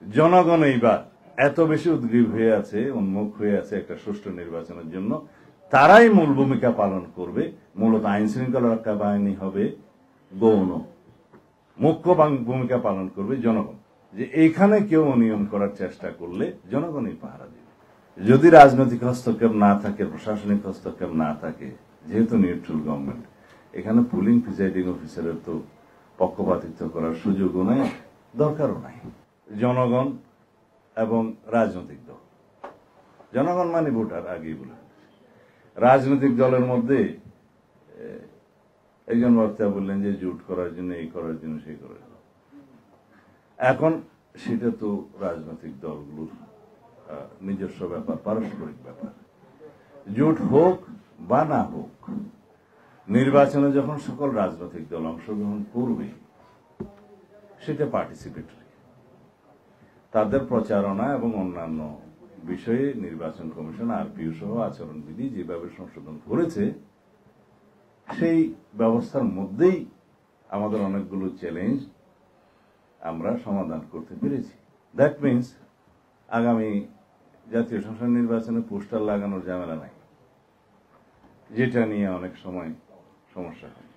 জনগণ এইবার এত বেশি উদ্গ্রীব হয়ে আছে, উন্মুখ হয়ে আছে একটা সুষ্ঠু নির্বাচনের জন্য। তারাই মূল ভূমিকা পালন করবে। মূলত আইন শৃঙ্খলা রক্ষা বাহিনী হবে গৌণ, মুখ্য ভূমিকা পালন করবে জনগণ। যে এইখানে কেউ অনিয়ম করার চেষ্টা করলে জনগণই পাহারা দেবে। যদি রাজনৈতিক হস্তক্ষেপ না থাকে, প্রশাসনিক হস্তক্ষেপ না থাকে, যেহেতু নিউট্রাল গভর্নমেন্ট, এখানে পুলিং প্রিসাইডিং অফিসারের তো পক্ষপাতিত্ব করার সুযোগও নাই, দরকারও নাই। জনগণ এবং রাজনৈতিক দল, জনগণ মানে ভোটার, আগেই বলে রাজনৈতিক দলের মধ্যে একজন বক্তা বললেন যে জোট করার জন্য, এই করার জন্য, সেই করার জন্য। এখন সেটা তো রাজনৈতিক দলগুলোর নিজস্ব ব্যাপার, পারস্পরিক ব্যাপার। জোট হোক বা না হোক, নির্বাচনে যখন সকল রাজনৈতিক দল অংশগ্রহণ করবে, সেটা পার্টিসিপেটরি। তাদের প্রচারণা এবং অন্যান্য বিষয়ে নির্বাচন কমিশন আরপিইউ সহ আচরণবিধি যেভাবে সংশোধন করেছে, সেই ব্যবস্থার মধ্যেই আমাদের অনেকগুলো চ্যালেঞ্জ আমরা সমাধান করতে পেরেছি। দ্যাট মিনস আগামী জাতীয় সংসদ নির্বাচনে পোস্টার লাগানোর ঝামেলা নাই, যেটা নিয়ে অনেক সময় সমস্যা হয়।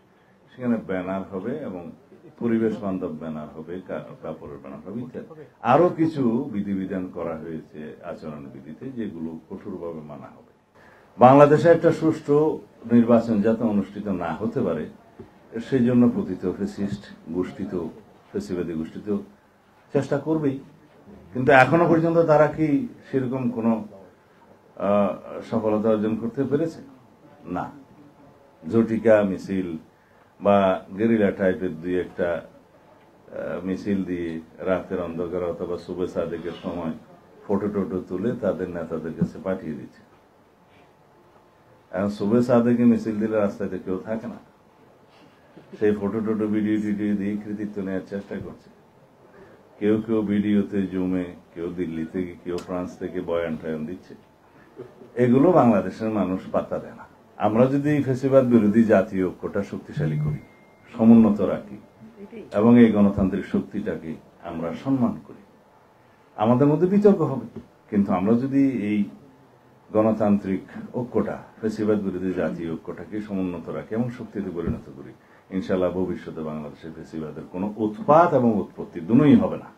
সেখানে ব্যানার হবে এবং পরিবেশ বান্ধব ব্যানার হবে, কাপড়ের ব্যানার হবে ইত্যাদি। আরো কিছু বিধিবিধান করা হয়েছে আচরণবিধিতে, যেগুলো কঠোরভাবে মানা হবে। বাংলাদেশে একটা সুষ্ঠু নির্বাচন যাতে অনুষ্ঠিত না হতে পারে, সেই জন্য পতিত ফ্যাসিস্ট গোষ্ঠী তো, ফ্যাসিবাদী গোষ্ঠী তো চেষ্টা করবেই। কিন্তু এখনো পর্যন্ত তারা কি সেরকম কোন সফলতা অর্জন করতে পেরেছে? না। ঝটিকা মিছিল বা গেরিলা টাইপের দুই একটা মিছিল দিয়ে রাতের অন্ধকার অথবা শুভে সাদেকের সময় ফটো টোটো তুলে তাদের নেতাদের কাছে পাঠিয়ে দিচ্ছে। এখন শুভে সাদেকে মিছিল দিলে রাস্তাতে কেউ থাকে না, সেই ফটো টোটো ভিডিও টিডিও দিয়ে কৃতিত্ব নেওয়ার চেষ্টা করছে। কেউ কেউ ভিডিওতে জমে, কেউ দিল্লি থেকে, কেউ ফ্রান্স থেকে বয়ান টয়ান দিচ্ছে। এগুলো বাংলাদেশের মানুষ পাত্তা দেয় না। আমরা যদি ফ্যাসিবাদ বিরোধী জাতীয় ঐক্যটা শক্তিশালী করি, সমুন্নত রাখি এবং এই গণতান্ত্রিক শক্তিটাকে আমরা সম্মান করি, আমাদের মধ্যে বিতর্ক হবে। কিন্তু আমরা যদি এই গণতান্ত্রিক ঐক্যটা, ফ্যাসিবাদ বিরোধী জাতীয় ঐক্যটাকে সমুন্নত রাখি এবং শক্তিতে পরিণত করি, ইনশাআল্লাহ ভবিষ্যতে বাংলাদেশে ফ্যাসিবাদের কোনো উৎপাত এবং উৎপত্তি দুটোই হবে না।